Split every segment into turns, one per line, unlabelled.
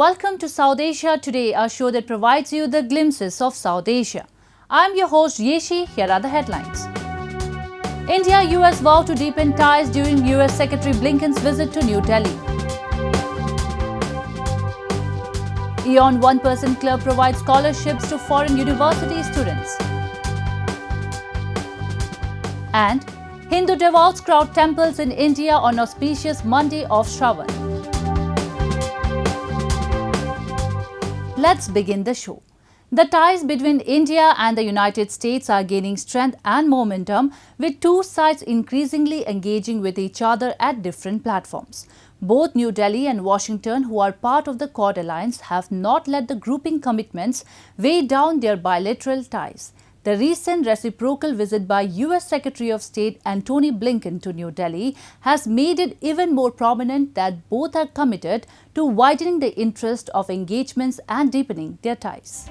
Welcome to South Asia Today, a show that provides you the glimpses of South Asia. I'm your host Yeshi. Here are the headlines. India-US vow to deepen ties during US Secretary Blinken's visit to New Delhi. Eon 1% Club provides scholarships to foreign university students. And Hindu devotees crowd temples in India on auspicious Monday of Shravan. Let's begin the show. The ties between India and the United States are gaining strength and momentum, with two sides increasingly engaging with each other at different platforms. Both New Delhi and Washington, who are part of the Quad alliance, have not let the grouping commitments weigh down their bilateral ties. The recent reciprocal visit by US Secretary of State Antony Blinken to New Delhi has made it even more prominent that both are committed to widening the interest of engagements and deepening their ties.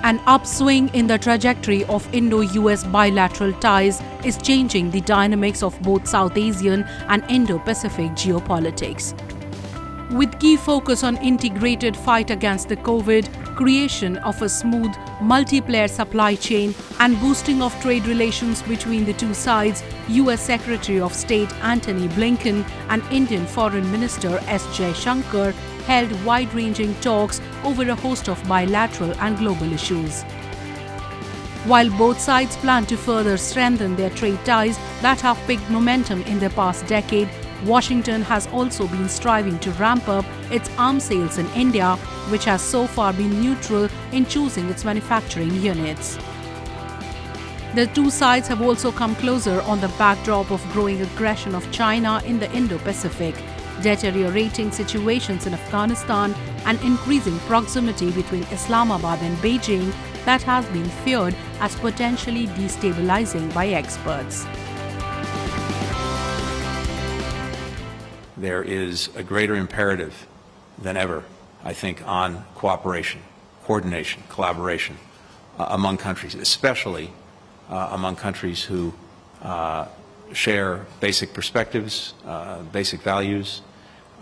An upswing in the trajectory of Indo-US bilateral ties is changing the dynamics of both South Asian and Indo-Pacific geopolitics. With key focus on integrated fight against the COVID, creation of a smooth, multi-player supply chain and boosting of trade relations between the two sides, US Secretary of State Antony Blinken and Indian Foreign Minister S. Jaishankar held wide-ranging talks over a host of bilateral and global issues. While both sides plan to further strengthen their trade ties that have picked momentum in the past decade, Washington has also been striving to ramp up its arms sales in India, which has so far been neutral in choosing its manufacturing units. The two sides have also come closer on the backdrop of growing aggression of China in the Indo-Pacific, deteriorating situations in Afghanistan, and increasing proximity between Islamabad and Beijing that has been feared as potentially destabilizing by experts.
There is a greater imperative than ever, I think, on cooperation, coordination, collaboration among countries, especially among countries who share basic perspectives, basic values,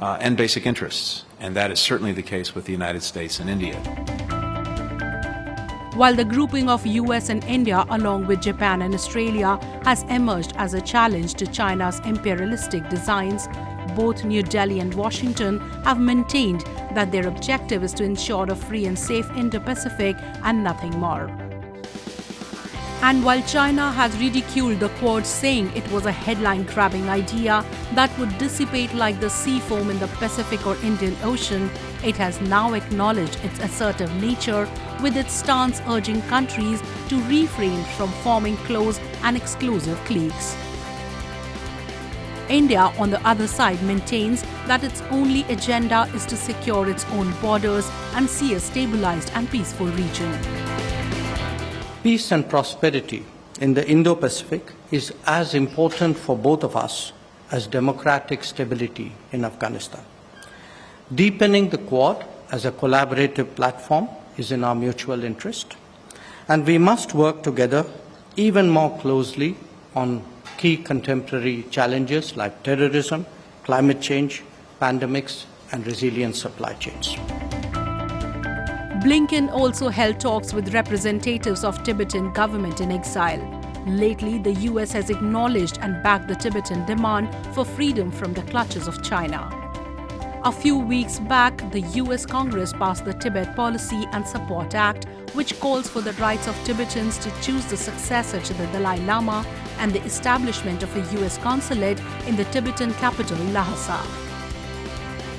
and basic interests. And that is certainly the case with the United States and India.
While the grouping of US and India along with Japan and Australia has emerged as a challenge to China's imperialistic designs, both New Delhi and Washington have maintained that their objective is to ensure a free and safe Indo-Pacific and nothing more. And while China has ridiculed the Quad, saying it was a headline-grabbing idea that would dissipate like the sea foam in the Pacific or Indian Ocean, it has now acknowledged its assertive nature, with its stance urging countries to refrain from forming close and exclusive cliques. India, on the other side, maintains that its only agenda is to secure its own borders and see a stabilized and peaceful region.
Peace and prosperity in the Indo-Pacific is as important for both of us as democratic stability in Afghanistan. Deepening the Quad as a collaborative platform is in our mutual interest, and we must work together even more closely on key contemporary challenges like terrorism, climate change, pandemics, and resilient supply chains.
Blinken also held talks with representatives of Tibetan government in exile. Lately, the US has acknowledged and backed the Tibetan demand for freedom from the clutches of China. A few weeks back, the US Congress passed the Tibet Policy and Support Act, which calls for the rights of Tibetans to choose the successor to the Dalai Lama and the establishment of a US consulate in the Tibetan capital, Lhasa.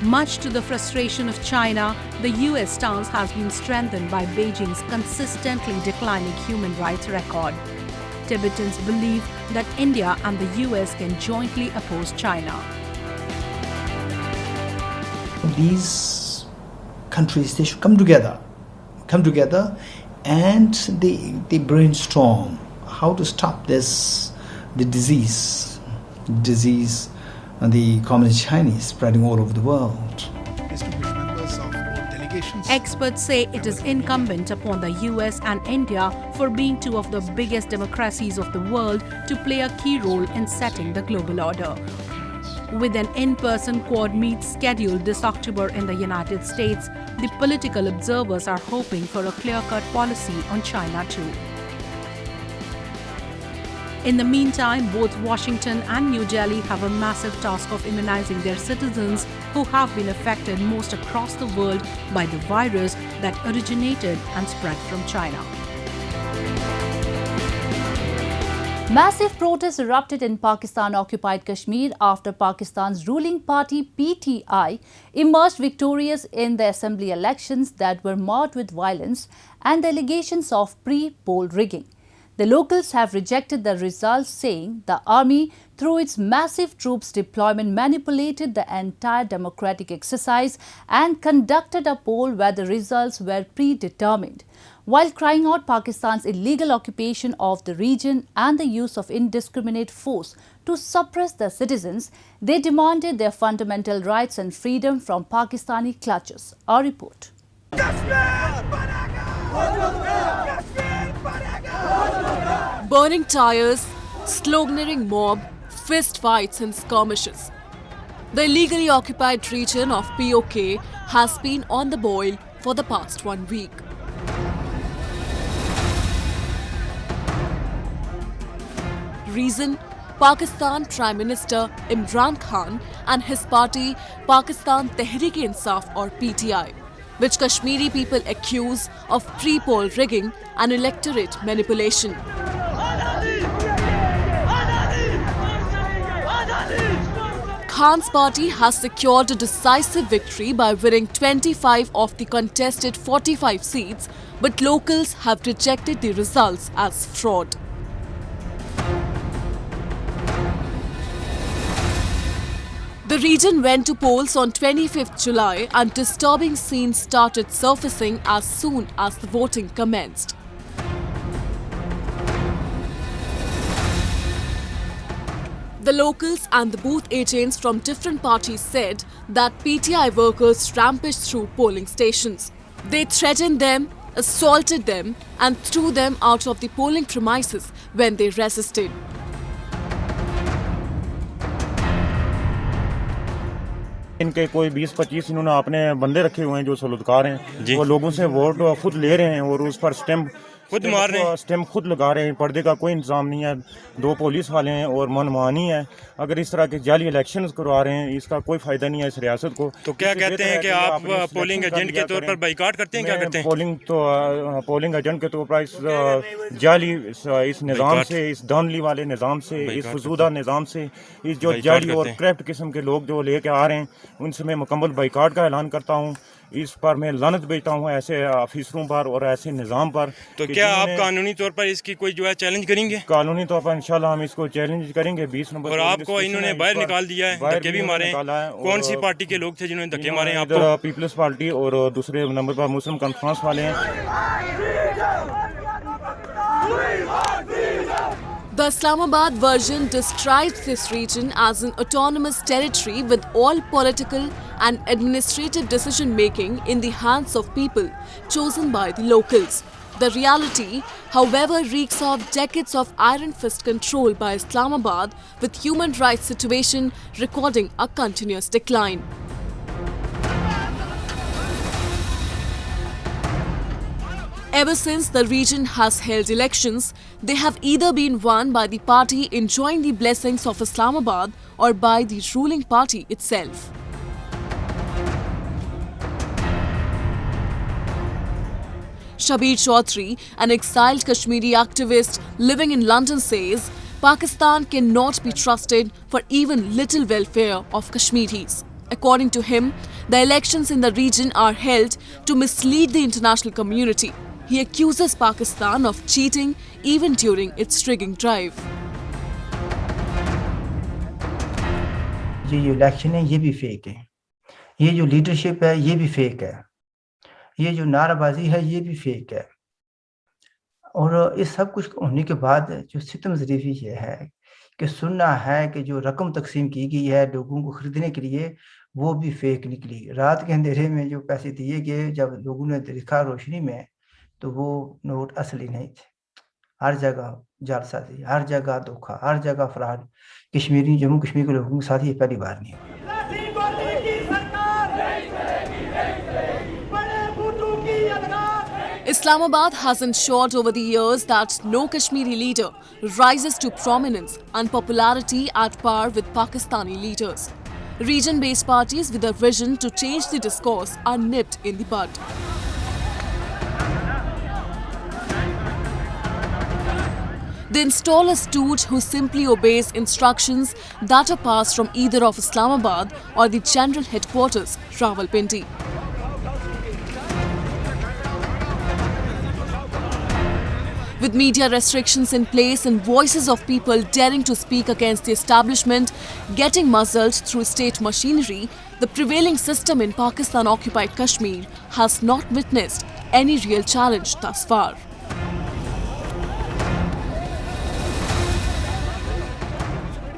Much to the frustration of China, the US stance has been strengthened by Beijing's consistently declining human rights record. Tibetans believe that India and the US can jointly oppose China.
These countries, they should come together and they brainstorm how to stop the disease, the communist Chinese spreading all over the world.
Experts say it is incumbent upon the US and India, for being two of the biggest democracies of the world, to play a key role in setting the global order. With an in-person Quad meet scheduled this October in the United States, the political observers are hoping for a clear-cut policy on China too. In the meantime, both Washington and New Delhi have a massive task of immunizing their citizens who have been affected most across the world by the virus that originated and spread from China.
Massive protests erupted in Pakistan-occupied Kashmir after Pakistan's ruling party PTI emerged victorious in the assembly elections that were marred with violence and allegations of pre-poll rigging. The locals have rejected the results, saying the army, through its massive troops deployment, manipulated the entire democratic exercise and conducted a poll where the results were predetermined. While crying out Pakistan's illegal occupation of the region and the use of indiscriminate force to suppress the citizens, they demanded their fundamental rights and freedom from Pakistani clutches. Our report.
Burning tires, sloganeering mob, fist fights and skirmishes. The illegally occupied region of POK has been on the boil for the past 1 week. Reason: Pakistan Prime Minister Imran Khan and his party Pakistan Tehreek-e-Insaf or PTI, which Kashmiri people accuse of pre-poll rigging and electorate manipulation. Khan's party has secured a decisive victory by winning 25 of the contested 45 seats, but locals have rejected the results as fraud. The region went to polls on 25th July and disturbing scenes started surfacing as soon as the voting commenced. The locals and the booth agents from different parties said that PTI workers rampaged through polling stations. They threatened them, assaulted them and threw them out of the polling premises when they resisted.
इनके कोई 20-25 इन्होंने अपने बंदे रखे हुए हैं जो सलूतकार हैं, वो लोगों से वोट खुद ले रहे हैं और उस पर स्टैम्प खुद लगा रहे हैं। पर्दे का कोई इंतजाम नहीं है, 2 पुलिस वाले हैं और मनमानी है। अगर इस तरह के जाली इलेक्शंस करवा रहे हैं, इसका कोई फायदा नहीं है इस रियासत को।
तो क्या कहते हैं कि आप पोलिंग एजेंट के तौर पर बाइकाट करते हैं? क्या करते हैं?
पोलिंग एजेंट के तौर पर इस जाली इस निज़ाम से, इस धांधली वाले निज़ाम से, इस फजूदा निज़ाम से, इस जो जाली और करप्ट किस्म के लोग जो लेके आ रहे हैं, उनसे मैं मुकम्मल बाइकाट का ऐलान करता हूँ। इस पर मैं लानत भेजता हूँ ऐसे ऑफिसरों पर और ऐसे निज़ाम पर।
तो क्या आप कानूनी तौर पर इसकी कोई जो है चैलेंज करेंगे?
कानूनी तौर पर इंशाल्लाह हम इसको चैलेंज करेंगे। 20 नंबर
और आपको इन्होंने बाहर निकाल दिया है, धक्के भी मारे हैं। कौन सी पार्टी के लोग थे जिन्होंने धक्के मारे हैं आपको?
पीपल्स पार्टी और दूसरे नंबर पर मुस्लिम कॉन्फ्रेंस वाले हैं।
The Islamabad version describes this region as an autonomous territory with all political and administrative decision-making in the hands of people chosen by the locals. The reality, however, reeks of decades of iron fist control by Islamabad, with human rights situation recording a continuous decline. Ever since the region has held elections, they have either been won by the party enjoying the blessings of Islamabad or by the ruling party itself. Shabir Chaudhry, an exiled Kashmiri activist living in London, says Pakistan cannot be trusted for even little welfare of Kashmiris. According to him, the elections in the region are held to mislead the international community. He accuses Pakistan of cheating even during its rigging drive.
ये जो election है ये भी fake है, ये जो leadership है ये भी फेक है, ये जो नाराबाजी है ये भी फेक है। और इस सब कुछ होने के बाद जो सितम ज़रीफ़ी ये है कि सुनना है कि जो रकम तकसीम की गई है लोगों को ख़रीदने के लिए, वो भी फेक निकली। रात के अंधेरे में जो पैसे दिए गए, जब लोगों ने देखा रोशनी में, तो वो नोट असली नहीं थे। हर जगह जालसाजी, हर जगह धोखा, हर जगह फ्रॉड। कश्मीरी जम्मू कश्मीर के लोगों के साथ ये पहली बार नहीं हुआ।
Islamabad has ensured over the years that no Kashmiri leader rises to prominence and popularity at par with Pakistani leaders. Region-based parties with a vision to change the discourse are nipped in the bud. They install a stooge who simply obeys instructions that are passed from either of Islamabad or the general headquarters, Rawalpindi. With media restrictions in place and voices of people daring to speak against the establishment getting muzzled through state machinery, the prevailing system in Pakistan-occupied Kashmir has not witnessed any real challenge thus far.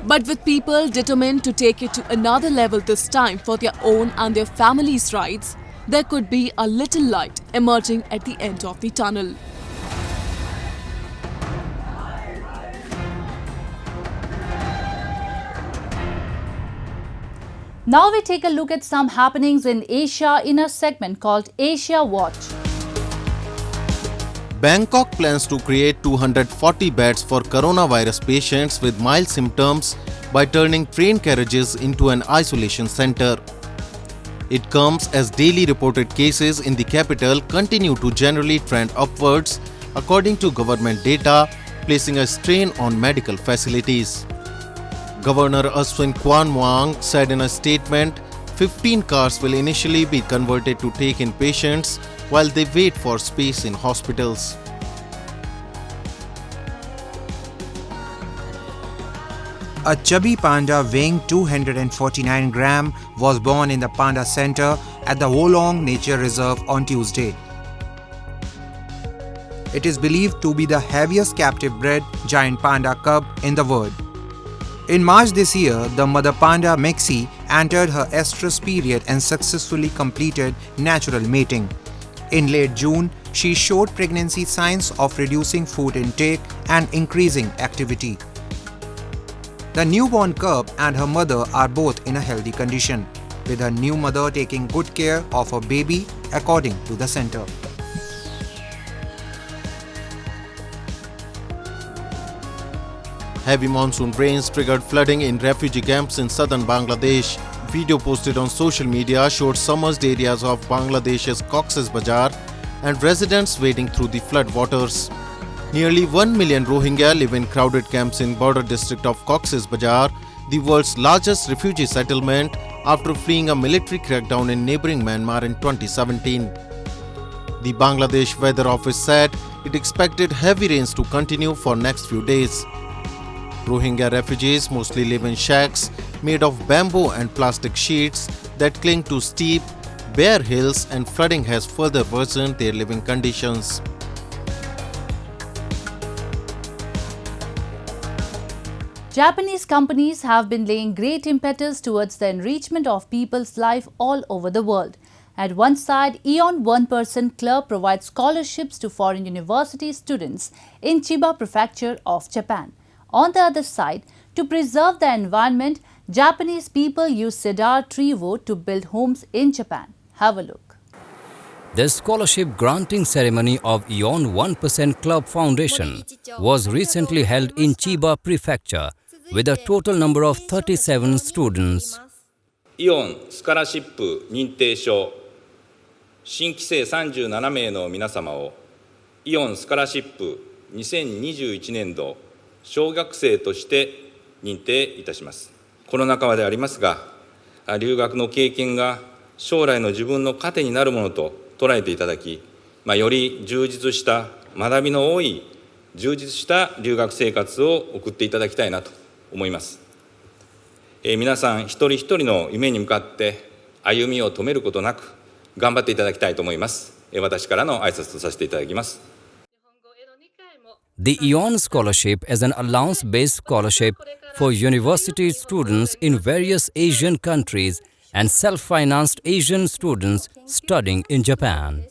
But with people determined to take it to another level this time for their own and their families' rights, there could be a little light emerging at the end of the tunnel.
Now we take a look at some happenings in Asia in a segment called Asia Watch.
Bangkok plans to create 240 beds for coronavirus patients with mild symptoms by turning train carriages into an isolation center. It comes as daily reported cases in the capital continue to generally trend upwards, according to government data, placing a strain on medical facilities. Governor Aswin Kwanwang said in a statement, 15 cars will initially be converted to take in patients while they wait for space in hospitals.
A chubby panda weighing 249 grams was born in the Panda Center at the Wolong Nature Reserve on Tuesday. It is believed to be the heaviest captive bred giant panda cub in the world. In March this year, the mother panda Mexi entered her estrus period and successfully completed natural mating. In late June, she showed pregnancy signs of reducing food intake and increasing activity. The newborn cub and her mother are both in a healthy condition, with her new mother taking good care of her baby, according to the center.
Heavy monsoon rains triggered flooding in refugee camps in southern Bangladesh. Video posted on social media showed submerged areas of Bangladesh's Cox's Bazar and residents wading through the flood waters. Nearly 1 million Rohingya live in crowded camps in border district of Cox's Bazar, the world's largest refugee settlement after fleeing a military crackdown in neighboring Myanmar in 2017. The Bangladesh Weather Office said it expected heavy rains to continue for next few days. Rohingya refugees mostly live in shacks made of bamboo and plastic sheets that cling to steep, bare hills, and flooding has further worsened their living conditions.
Japanese companies have been laying great impetus towards the enrichment of people's life all over the world. At one side, Aeon 1% Club provides scholarships to foreign university students in Chiba Prefecture of Japan. On the other side, to preserve the environment, Japanese people use cedar tree wood to build homes in Japan. Have a look.
The scholarship granting ceremony of Aeon 1% Club Foundation was recently held in Chiba Prefecture with a total number of 37 students.
イオンスカラシップ認定証新規生37名の皆様をイオンスカラシップ2021年度小学生として認定いたします。コロナ禍でありますが、留学の経験が将来の自分の糧になるものと捉えていただき、より充実した学びの多い充実した留学生活を送っていただきたいなと思います。皆さん一人一人の夢に向かって歩みを止めることなく頑張っていただきたいと思います。私からの挨拶とさせていただきます。
The Aeon Scholarship is an allowance-based scholarship for university students in various Asian countries and self-financed Asian students studying in Japan.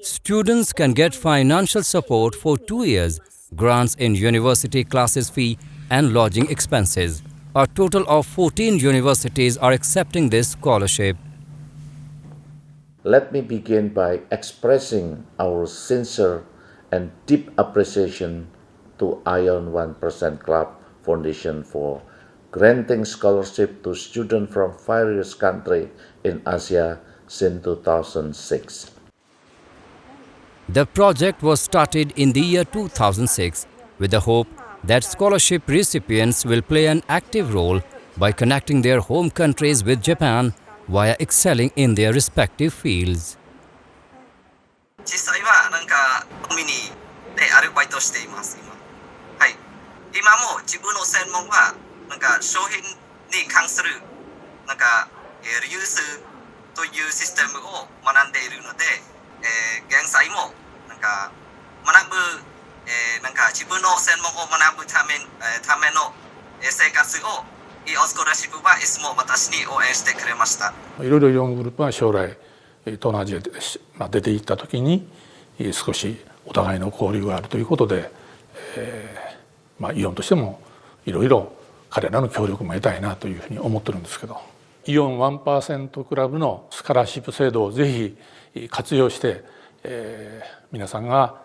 Students can get financial support for 2 years grants in university classes fee and lodging expenses. A total of 14 universities are accepting this scholarship.
Let me begin by expressing our sincere and deep appreciation to Ion 1% Club Foundation for granting scholarship to students from various countries in Asia since 2006.
The project was started in the year 2006 with the hope that scholarship recipients will play an active role by connecting their home countries with Japan via excelling in their respective fields.
実際はなんかコンビニでアルバイトしています今。はい。今も自分の専門はなんか商品に関するなんかリユースというシステムを学んでいるので、現在もなんか学ぶなんか自分の専門を学ぶための生活をイオンスコラシップはいつも私に応援してくれました。
いろいろイオングループは将来東南アジアで出ていった時に少しお互いの交流があるということで、イオンとしてもいろいろ彼らの協力も得たいなというふうに思ってるんですけど、イオン 1% クラブのスカラシップ制度をぜひ活用して、皆さんが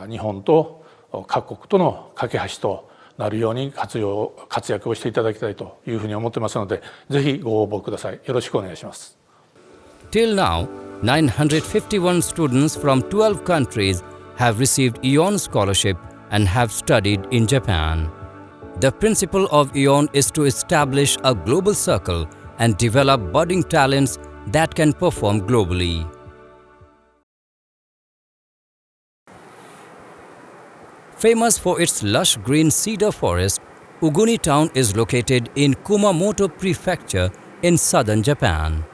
日本と各国との架け橋となるように活躍をしていただきたいというふうに思ってますので、ぜひご応募ください。よろしくお願いします。
Till now, 951 students from 12 countries have received ION scholarship and have studied in Japan. The principle of ION is to establish a global circle and develop budding talents that can perform globally. Famous for its lush green cedar forest, Uguni town is located in Kumamoto Prefecture in southern Japan.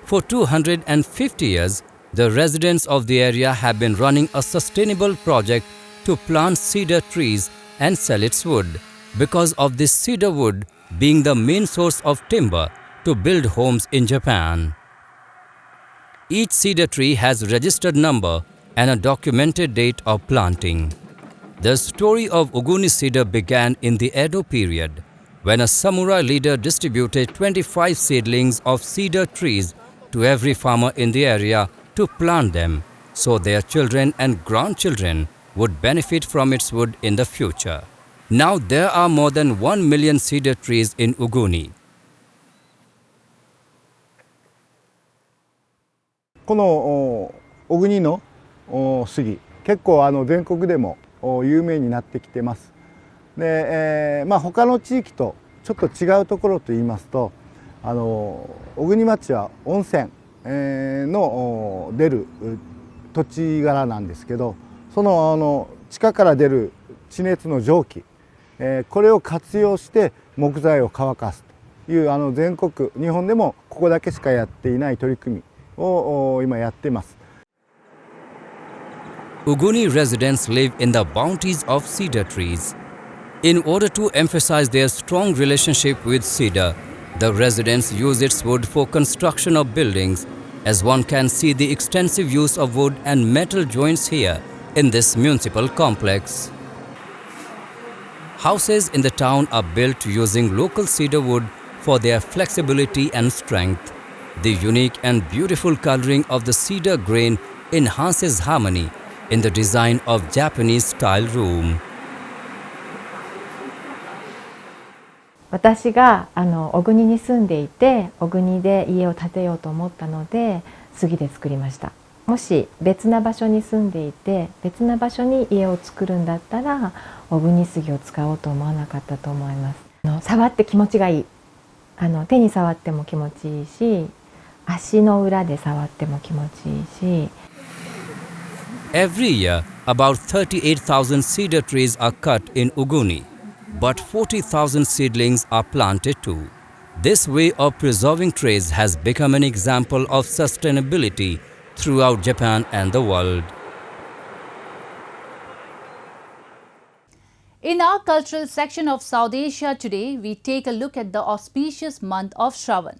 For 250 years, the residents of the area have been running a sustainable project to plant cedar trees and sell its wood, because of this cedar wood being the main source of timber to build homes in Japan. Each cedar tree has a registered number and a documented date of planting. The story of Uguni cedar began in the Edo period, when a samurai leader distributed 25 seedlings of cedar trees to every farmer in the area to plant them, so their children and grandchildren would benefit from its wood in the future. Now there are more than 1 million cedar trees in Uguni.
この小国の杉、結構全国でも有名になってきてます。で、他の地域とちょっと違うところと言いますと、小国町は温泉の出る土地柄なんですけど、その地下から出る地熱の蒸気、これを活用して木材を乾かすという全国日本でもここだけしかやっていない取り組みを今やっています。
Uguni residents live in the bounties of cedar trees. In order to emphasize their strong relationship with cedar, the residents use its wood for construction of buildings, as one can see the extensive use of wood and metal joints here in this municipal complex. Houses in the town are built using local cedar wood for their flexibility and strength. The unique and beautiful coloring of the cedar grain enhances harmony in the design of Japanese-style room.
私が小国に住んでいて、小国で家を建てようと思ったので杉で作りました。もし別な場所に住んでいて別な場所に家を作るんだったら小国杉を使おうと思わなかったと思います。触って気持ちがいい。手に触っても気持ちいいし、足の裏で触っても気持ちいいし。
Every year, about 38,000 cedar trees are cut in Uguni, but 40,000 seedlings are planted too. This way of preserving trees has become an example of sustainability throughout Japan and the world.
In our cultural section of South Asia today, we take a look at the auspicious month of Shravan.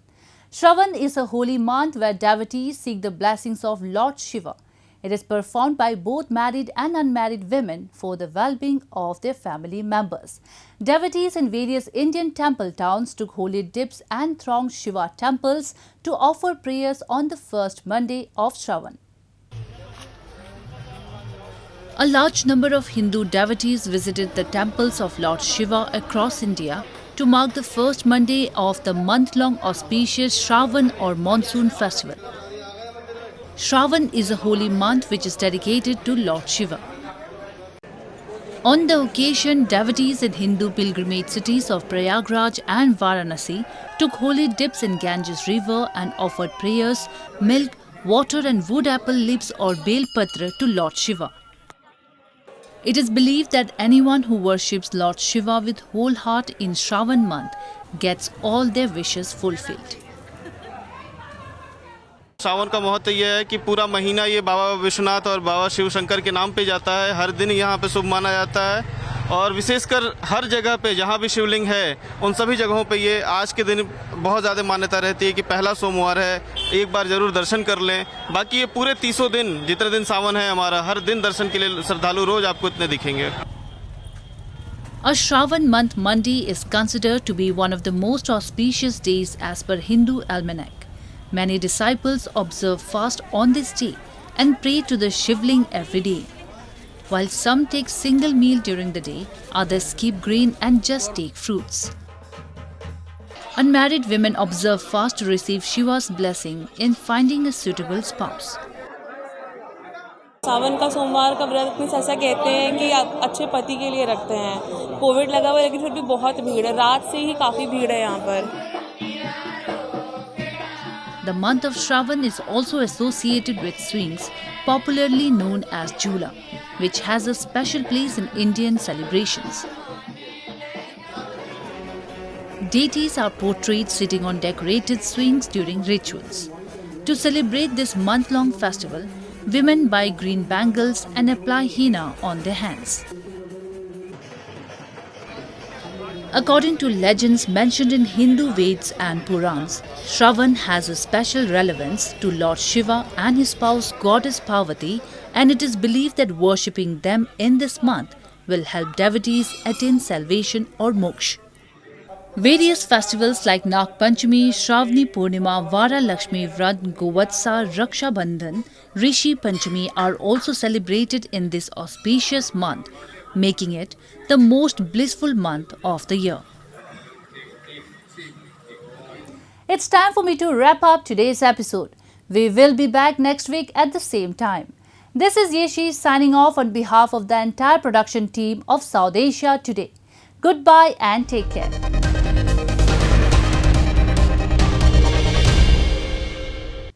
Shravan is a holy month where devotees seek the blessings of Lord Shiva. It is performed by both married and unmarried women for the well-being of their family members. Devotees in various Indian temple towns took holy dips and thronged Shiva temples to offer prayers on the first Monday of Shravan. A large number of Hindu devotees visited the temples of Lord Shiva across India to mark the first Monday of the month-long auspicious Shravan or monsoon festival. Shravan is a holy month which is dedicated to Lord Shiva. On the occasion, devotees in Hindu pilgrimage cities of Prayagraj and Varanasi took holy dips in Ganges river and offered prayers, milk, water and wood apple leaves or bel patra to Lord Shiva. It is believed that anyone who worships Lord Shiva with whole heart in Shravan month gets all their wishes fulfilled.
सावन का महत्व ये है कि पूरा महीना ये बाबा विश्वनाथ और बाबा शिव शंकर के नाम पे जाता है। हर दिन यहाँ पे शुभ माना जाता है और विशेषकर हर जगह पे जहाँ भी शिवलिंग है उन सभी जगहों पे ये आज के दिन बहुत ज़्यादा मान्यता रहती है कि पहला सोमवार है, एक बार जरूर दर्शन कर लें। बाकी ये पूरे 300 दिन जितने दिन सावन है हमारा, हर दिन दर्शन के लिए श्रद्धालु रोज आपको इतने दिखेंगे।
A Shravan month Monday is considered to be one of the most auspicious days as per Hindu almanac. Many disciples observe fast on this day and pray to the Shivling every day. While some take single meal during the day, others skip grain and just take fruits. Unmarried women observe fast to receive Shiva's blessing in finding a suitable spouse.
सावन का सोमवार का व्रत कुछ ऐसा कहते हैं कि अच्छे पति के लिए रखते हैं। कोविड लगा हुआ है लेकिन फिर भी बहुत भीड़ है, रात से ही काफ़ी भीड़ है यहाँ पर।
The month of Shravan is also associated with swings, popularly known as Jhula, which has a special place in Indian celebrations. Deities are portrayed sitting on decorated swings during rituals. To celebrate this month-long festival, women buy green bangles and apply henna on their hands. According to legends mentioned in Hindu Veds and Purans, Shravan has a special relevance to Lord Shiva and his spouse goddess Parvati, and it is believed that worshipping them in this month will help devotees attain salvation or moksha. Various festivals like Nag Panchami, Shravani Purnima, Vara Lakshmi Vrat, Govatsa, Raksha Bandhan, Rishi Panchami are also celebrated in this auspicious month, making it the most blissful month of the year. It's time for me to wrap up today's episode. We will be back next week at the same time. This is Yeshi signing off on behalf of the entire production team of South Asia Today. Goodbye and take care.